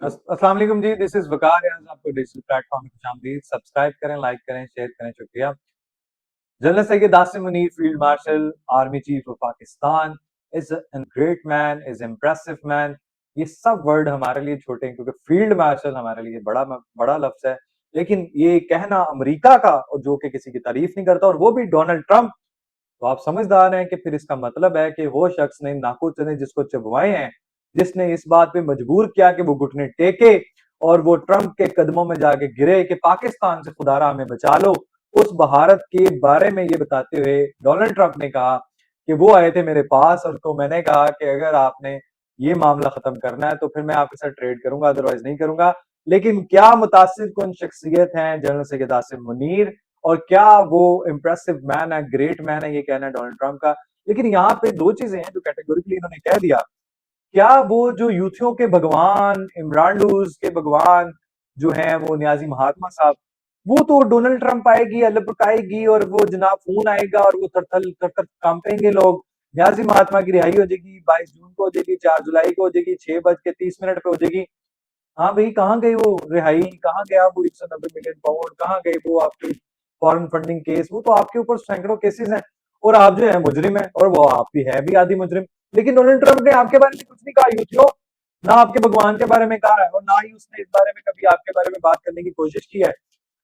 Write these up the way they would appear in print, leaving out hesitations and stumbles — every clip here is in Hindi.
अस्सलाम वालेकुम जी, दिस इज वकार। आज आपको डिजिटल प्लेटफॉर्म में खुशामदीद। सब्सक्राइब करें, लाइक करें, शेयर करें, शुक्रिया। General Syed Asim Munir, field marshal, army chief of Pakistan, is an great man, is impressive man. ये सब वर्ड हमारे लिए छोटे हैं क्योंकि फील्ड मार्शल हमारे लिए बड़ा बड़ा लफ्ज है। लेकिन ये कहना अमेरिका का, और जो कि किसी की तारीफ नहीं करता, और वो भी डोनाल्ड ट्रंप, तो आप समझदार हैं कि फिर इसका मतलब है कि वो शख्स ने नाखून ने जिसको चबवाए हैं, जिसने इस बात पे मजबूर किया कि वो घुटने टेके और वो ट्रंप के कदमों में जाके गिरे कि पाकिस्तान से खुदारा हमें बचा लो। उस भारत के बारे में ये बताते हुए डोनाल्ड ट्रंप ने कहा कि वो आए थे मेरे पास और तो मैंने कहा कि अगर आपने ये मामला खत्म करना है तो फिर मैं आपके साथ ट्रेड करूंगा, अदरवाइज नहीं करूंगा। लेकिन क्या मुतासिर कुन शख्सियत है जनरल सैयद आसिम मुनीर, और क्या वो इम्प्रेसिव मैन है, ग्रेट मैन है, ये कहना है डोनाल्ड ट्रंप का। लेकिन यहाँ पे दो चीजें हैं जो कैटेगोरिकली इन्होंने कह दिया। क्या वो जो यूथियों के भगवान, इमरान लूज के भगवान जो हैं, वो नियाजी महात्मा साहब, वो तो डोनाल्ड ट्रंप आएगी, अलबक आएगी और वो जनाब फोन आएगा और वो थर थर थर कांपेंगे लोग। नियाजी महात्मा की रिहाई हो जाएगी, 22 जून को हो जाएगी, 4 जुलाई को हो जाएगी, 6:30 पे हो जाएगी। हाँ भाई, कहाँ गई वो रिहाई, कहाँ गया वो 190 मिलियन पाउंड, कहाँ गई वो आपकी फॉरेन फंडिंग केस? वो तो आपके ऊपर सैकड़ों केसेस हैं और आप जो है मुजरिम है, और वो आप भी है भी आदि मुजरिम। लेकिन डोनाल्ड ट्रंप ने आपके बारे में कुछ नहीं कहा, यूथियो। ना आपके भगवान के बारे में कहा है और ना ही उसने इस बारे में कभी आपके बारे में बात करने की कोशिश की है।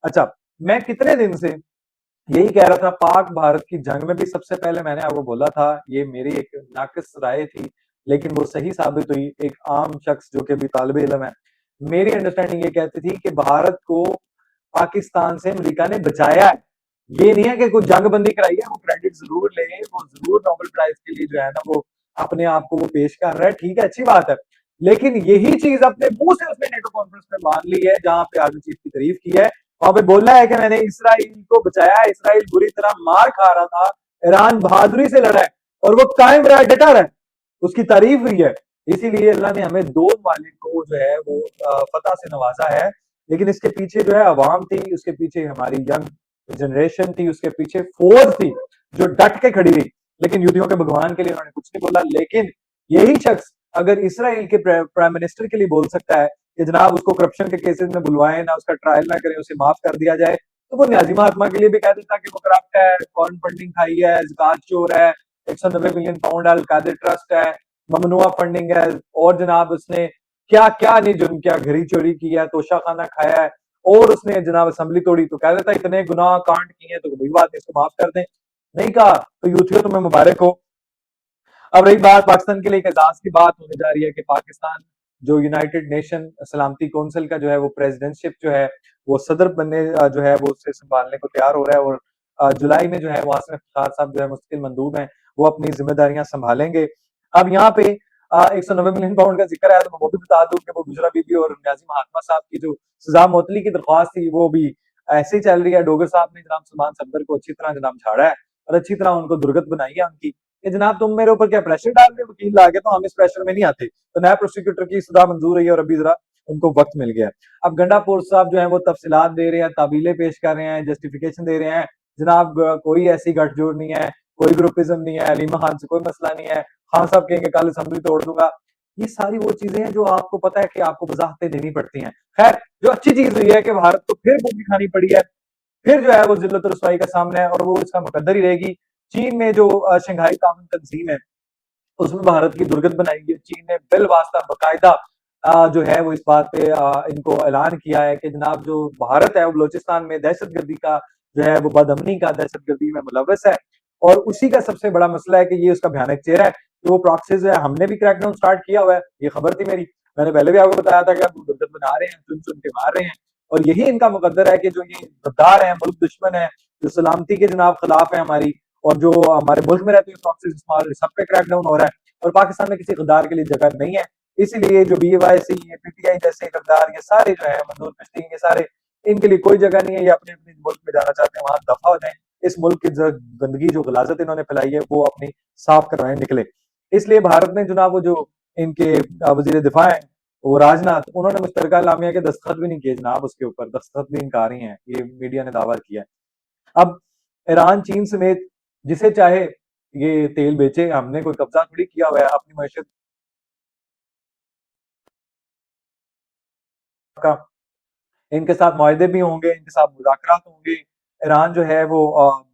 अच्छा, मैं कितने दिन से यही कह रहा था, पाक भारत की जंग में भी सबसे पहले मैंने आपको बोला था, ये मेरी एक नाकिस राय थी, लेकिन वो सही साबित हुई। एक आम शख्स जो कि अभी तालिब इल्म है, मेरी अंडरस्टैंडिंग ये कहती थी कि भारत को पाकिस्तान से अमेरिका ने बचाया है। ये नहीं है कि कुछ जंग बंदी कराई है, वो क्रेडिट जरूर ले, वो जरूर नोबेल प्राइज के लिए जो है ना, वो अपने आप को वो पेश कर रहा है, ठीक है, अच्छी बात है। लेकिन यही चीज अपने मुंह से उसने नेटो कॉन्फ्रेंस में मान ली है, जहां पे आर्मी चीफ की तारीफ की है, वहां पे बोला है कि मैंने इसराइल को बचाया है, इसराइल बुरी तरह मार खा रहा था, ईरान बहादुरी से लड़ा है और वो कायम रहा, डटा रहा है, उसकी तारीफ हुई है। इसीलिए अल्लाह ने हमें दो मालिक को जो है वो फतह से नवाजा है। लेकिन इसके पीछे जो है अवाम थी, उसके पीछे हमारी यंग जनरेशन थी, उसके पीछे फौज थी जो डट के खड़ी रही। लेकिन युद्धियों के भगवान के लिए उन्होंने कुछ नहीं बोला। लेकिन यही शख्स अगर इसराइल के प्राइम मिनिस्टर के लिए बोल सकता है कि जनाब उसको करप्शन के केसेस में बुलवाएं ना, उसका ट्रायल ना करें, उसे माफ कर दिया जाए, तो वो न्याजी महात्मा के लिए भी कह देता कि वो करप्ट है, फॉरेन फंडिंग खाई है, जकात चोर है, 190 मिलियन पाउंड अलकायदा ट्रस्ट है, ममनुआ फंडिंग है, और जनाब उसने क्या क्या नहीं जुर्म किया, घड़ी चोरी की है, तोशा खाना खाया है, और उसने जनाब असेंबली तोड़ी, तो कह देता इतने गुनाह कांड किए हैं तो कोई बात नहीं, इसको माफ कर दें। नहीं कहा तो यूथियों तुम्हें मुबारक हो। अब रही बात पाकिस्तान के लिए एक एजाज की बात होने जा रही है कि पाकिस्तान जो यूनाइटेड नेशन सलामती कौंसिल का जो है वो प्रेसिडेंटशिप जो है वो सदर बनने जो है वो उससे संभालने को तैयार हो रहा है, और जुलाई में जो है वासिम इफ्तिखार साहब जो है मुस्तकिल मंदूब हैं, वो अपनी जिम्मेदारियां संभालेंगे। अब यहाँ पे 190 मिलियन पाउंड का जिक्र है तो मैं वो भी बता दूं कि वो गुजरा बीबी और न्याजी महात्मा साहब की जो सजा मोतली की दरख्वास्त थी वो भी ऐसे ही चल रही है। डोगर साहब ने जनाब सलमान सफदर को अच्छी तरह जनाब झाड़ा है और अच्छी तरह उनको दुर्गत बनाई है उनकी, कि जनाब तुम मेरे ऊपर क्या प्रेशर डाल रहे हो, वकील ला के, तो हम इस प्रेशर में नहीं आते। तो नया प्रोसिक्यूटर की सजा मंजूर हुई है और अभी जरा उनको वक्त मिल गया है। अब गंडापुर साहब जो है वो तफसीलात दे रहे हैं, ताबीले पेश कर रहे हैं, जस्टिफिकेशन दे रहे हैं। जनाब कोई ऐसी गठजोड़ नहीं है, कोई ग्रुपिज्म नहीं है, अलीमा खान से कोई मसला नहीं है, खान साहब कहेंगे कल असेंबली तोड़ दूंगा। ये सारी वो चीजें हैं जो आपको पता है कि आपको वजाहतें देनी पड़ती हैं। खैर, जो अच्छी चीज हुई है कि भारत को फिर भूख दिखानी पड़ी है, फिर जो है वो जिल्लत रसवाई का सामना है, और वो इसका मुकद्दर ही रहेगी। चीन में जो शंघाई ताउन तंजीम है उसमें भारत की दुर्गत बनाई है। चीन ने बिल वास्ता बकायदा जो है वो इस बात पे इनको ऐलान किया है कि जनाब जो भारत है वो बलोचिस्तान में दहशतगर्दी का जो है वो बदअमनी का दहशतगर्दी में मुलव्वस है, और उसी का सबसे बड़ा मसला है कि ये उसका भयानक चेहरा है। तो वो प्रॉक्सीज है, हमने भी क्रैकडाउन स्टार्ट किया हुआ है, ये खबर थी मेरी, मैंने पहले भी आपको बताया था कि आप दुर्गत बना रहे हैं, चुन चुन के मार रहे हैं। और यही इनका मुकद्दर है कि जो ये गद्दार है, मुल्क दुश्मन है, जो सलामती के जनाब खिलाफ है हमारी, और जो हमारे मुल्क में रहते हैं प्रॉक्सीज इस्तेमाल, सब पे क्रैकडाउन हो रहा है, और पाकिस्तान में किसी गद्दार के लिए जगह नहीं है। इसीलिए जो BYC, ये PTI जैसे गद्दार, ये सारे जो है मंजूर पिस्टिंग, ये सारे, इनके लिए कोई जगह नहीं है। ये अपने अपने मुल्क में जाना चाहते हैं, वहां दफा हो जाए। इस मुल्क की जो गंदगी, जो गलाजत इन्होंने फैलाई है, वो अपनी साफ करवाए निकले। इसलिए भारत ने जनाब वो जो इनके वजीर दिफा है वो राजनाथ, उन्होंने मुश्तरका लामिया के दस्तखत भी नहीं किए जनाब, उसके ऊपर दस्तखत भी इनकारी हैं, ये मीडिया ने दावा किया है। अब ईरान, चीन समेत जिसे चाहे ये तेल बेचे, हमने कोई कब्जा थोड़ी किया हुआ है अपनी मैशत का इनके साथ मुआहदे भी होंगे, इनके साथ मुज़ाकरात होंगे। ईरान जो है वो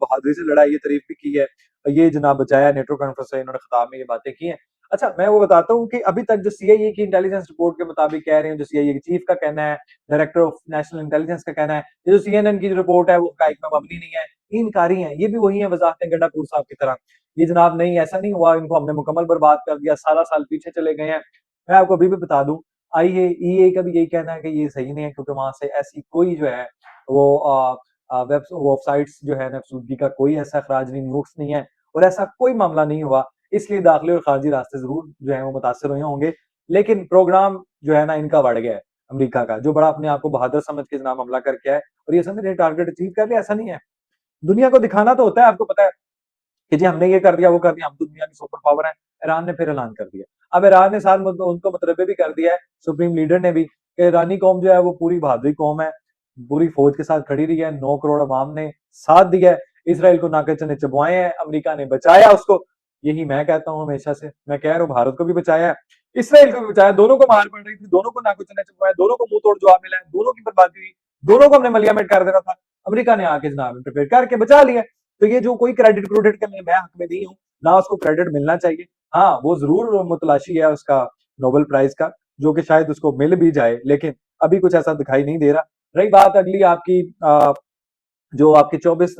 बहादुरी से लड़ा, ये तारीफ़ भी की है। ये जनाब बचाया नेटो कॉन्फ्रेंस से इन्होंने ख़िताब में ये बातें की हैं। अच्छा, मैं वो बताता हूँ कि अभी तक जो सीआईए की इंटेलिजेंस रिपोर्ट के मुताबिक कह रहे हैं, जो सीआईए के चीफ का कहना है, डायरेक्टर ऑफ नेशनल इंटेलिजेंस का कहना है, ये जो सीएनएन की जो रिपोर्ट है वो हक़ाइक़ में मबनी नहीं है, इनकारी है। ये भी वही है वज़ाहतें गंडापुर साहब की तरह। ये जनाब नहीं, ऐसा नहीं हुआ, इनको हमने मुकम्मल बर्बाद कर दिया, सारा साल पीछे चले गए हैं। मैं आपको अभी भी बता दूँ, आईएईए का भी यही कहना है कि ये सही नहीं है, क्योंकि वहाँ से ऐसी कोई जो है वो वेबसाइट्स जो है नफसूदगी का कोई ऐसा अखराज नहीं, नुक्स नहीं है और ऐसा कोई मामला नहीं हुआ। इसलिए दाखिली और खारजी रास्ते ज़रूर जो है वो मुतासिर हुए होंगे। लेकिन प्रोग्राम जो है ना इनका बढ़ गया है, अमेरिका का, जो बड़ा अपने आप को बहादुर समझ के जनाब हमला करके आए और ये समझ रहे हैं टारगेट अचीव कर लिया, ऐसा नहीं है। दुनिया को दिखाना तो होता है, आपको पता है कि जी हमने ये कर दिया, वो कर दिया, हम तो दुनिया की सुपर पावर हैं। ईरान ने फिर ऐलान कर दिया। अब ईरान ने साथ में उनको मुतनब्बे भी कर दिया है, सुप्रीम लीडर ने भी, कि ईरानी कौम जो है वो पूरी बहादुरी कौम है, पूरी फौज के साथ खड़ी रही है, 9 करोड़ अवाम ने साथ दिया है, इसराइल को नाके चने चबवाए हैं, अमेरिका ने बचाया उसको। यही मैं कहता हूँ हमेशा से, मैं कह रहा हूँ भारत को भी बचाया है, इसराइल को भी बचाया, दोनों को मार पड़ रही थी, दोनों को नाके चने चबवाए, दोनों को मुंह तोड़ जवाब मिला है, दोनों की बर्बादी हुई, दोनों को हमने मलिया मेट कर देना था, अमेरिका ने आके जनाब इंटरफेयर करके बचा लिया। तो ये जो कोई क्रेडिट क्रेडिट के लिए मैं हक में नहीं हूँ, ना उसको क्रेडिट मिलना चाहिए। हाँ, वो जरूर मुतलाशी है उसका नोबेल प्राइज का, जो कि शायद उसको मिल भी जाए, लेकिन अभी कुछ ऐसा दिखाई नहीं दे रहा। रही बात अगली आपकी जो आपके 24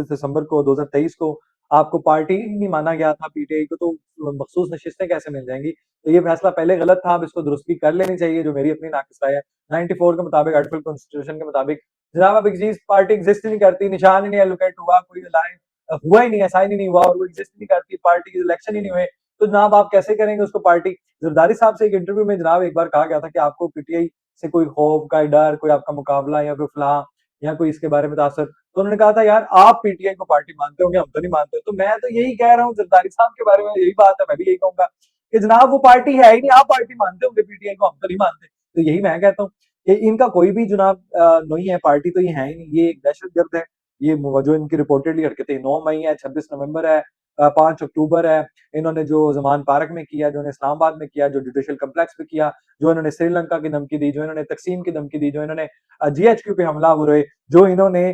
दिसंबर को 2023 को आपको पार्टी नहीं माना गया था पीटीआई को, तो मखसूस नशिस्तें कैसे मिल जाएंगी? तो ये फैसला पहले गलत था, अब इसको दुरुस्ती कर लेनी चाहिए, जो मेरी अपनी नाकिस राय है। 94 के मुताबिक, आर्टिकल कॉन्स्टिट्यूशन के मुताबिक जनाब अब एग्जिस्ट पार्टी एग्जिस्ट ही नहीं करती, निशान ही नहीं एलोकेट हुआ, कोई अलायंस हुआ ही नहीं है, साइन ही नहीं हुआ और वो एग्जिस्ट नहीं करती, पार्टी के इलेक्शन ही नहीं हुए, तो जनाब आप कैसे करेंगे उसको पार्टी? जरदारी साहब से एक इंटरव्यू में जनाब एक बार कहा गया था कि आपको पीटीआई से कोई खौफ, का डर, कोई आपका मुकाबला या कोई फलां या कोई इसके बारे में तासर, तो उन्होंने कहा था यार आप पीटीआई को पार्टी मानते होंगे, हम तो नहीं मानते। तो मैं तो यही कह रहा हूँ जरदारी साहब के बारे में, यही बात है, मैं भी यही कहूंगा कि जनाब वो पार्टी है ही नहीं, आप पार्टी मानते होंगे पीटीआई को, हम तो नहीं मानते। तो यही मैं कहता हूँ कि इनका कोई भी जनाब नहीं है, पार्टी तो ये है ही नहीं, ये एक दहशतगर्द है। ये जो इनकी रिपोर्टेडली हरकतें 9 मई है, 26 नवंबर है, 5 अक्टूबर है, इन्होंने जो जमान पार्क में किया, जो इन्होंने इस्लामाबाद में किया, जो जुडिशियल कम्प्लेक्स में किया, जो इन्होंने श्रीलंका की धमकी दी, जो इन्होंने तकसीम की धमकी दी, जो इन्होंने जीएचक्यू पे हमला हुए, जो इन्होंने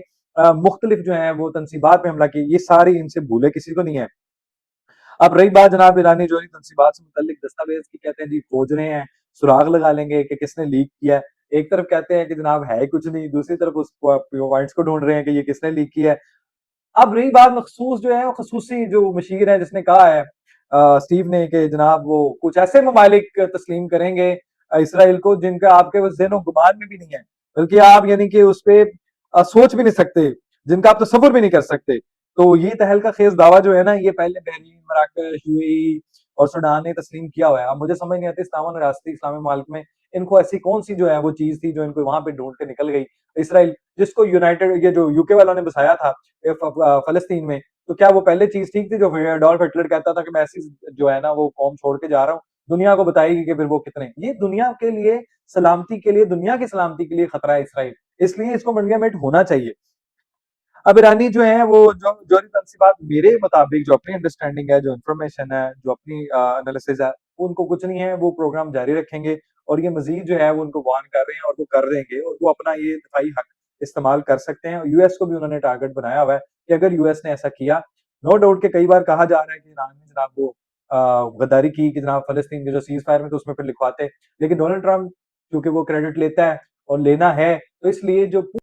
मुख्तलिफ जो है वो तनसीबात पे हमला किया, ये सारी इनसे भूले किसी को नहीं है। अब रही बात जनाब ईरानी जोहरी तनसीबात से मुतल्लिक दस्तावेज की, कहते हैं जी खोज रहे हैं, सुराग लगा लेंगे कि किसने लीक किया है। एक तरफ कहते हैं कि जनाब है ही कुछ नहीं, दूसरी तरफ उस पॉइंट्स को ढूंढ रहे हैं कि ये किसने लीक किया है। अब रही बात मखसूस जो है, वो खसूसी जो मशीर है जिसने कहा है स्टीव ने कि जनाब वो कुछ ऐसे ममालिक तस्लीम करेंगे इसराइल को जिनका आपके बस ज़हनो गुमान में भी नहीं है, बल्कि आप यानी कि उस पे सोच भी नहीं सकते, जिनका आप तसव्वुर भी नहीं कर सकते। तो ये तहलका खेज दावा जो है ना, ये पहले बहरीन, मराकश, यूएई और सूडान ने तस्लीम किया हुआ है। अब मुझे समझ नहीं आती, इस्लाम रियासती इस्लामी मुमालिक में इनको ऐसी कौन सी जो है वो चीज थी जो इनको वहां पे ढूंढ के निकल गई। इसराइल जिसको यूनाइटेड, ये जो यूके वालों ने बसाया था फलस्तीन में, तो क्या वो पहले चीज ठीक थी जो एडोल्फ हिटलर कहता था कि मैं ऐसी जो है ना वो कौम छोड़ के जा रहा हूँ, दुनिया को बताएगी कि फिर वो कितने, ये दुनिया के लिए सलामती के लिए, दुनिया की सलामती के लिए खतरा है इसराइल, इसलिए इसको मिट होना चाहिए। अब ईरानी जो है वो जो जोहरी तनसीबात मेरे मुताबिक, जो अपनी अंडरस्टैंडिंग है, जो इन्फॉर्मेशन है, जो अपनी एनालिसिस है, उनको कुछ नहीं है, वो प्रोग्राम जारी रखेंगे और ये मजीद जो है वो उनको वार्न कर रहे हैं और वो कर देंगे और वो अपना ये दिफाई हक इस्तेमाल कर सकते हैं। यूएस को भी उन्होंने टारगेट बनाया हुआ है कि अगर यूएस ने ऐसा किया, नो डाउट के कई बार कहा जा रहा है कि ईरान ने जनाब वो गद्दारी की कि जनाब फलस्तीन के जो सीज फायर में तो उसमें फिर लिखवाते, लेकिन डोनाल्ड ट्रंप क्योंकि वो क्रेडिट लेता है और लेना है, तो इसलिए जो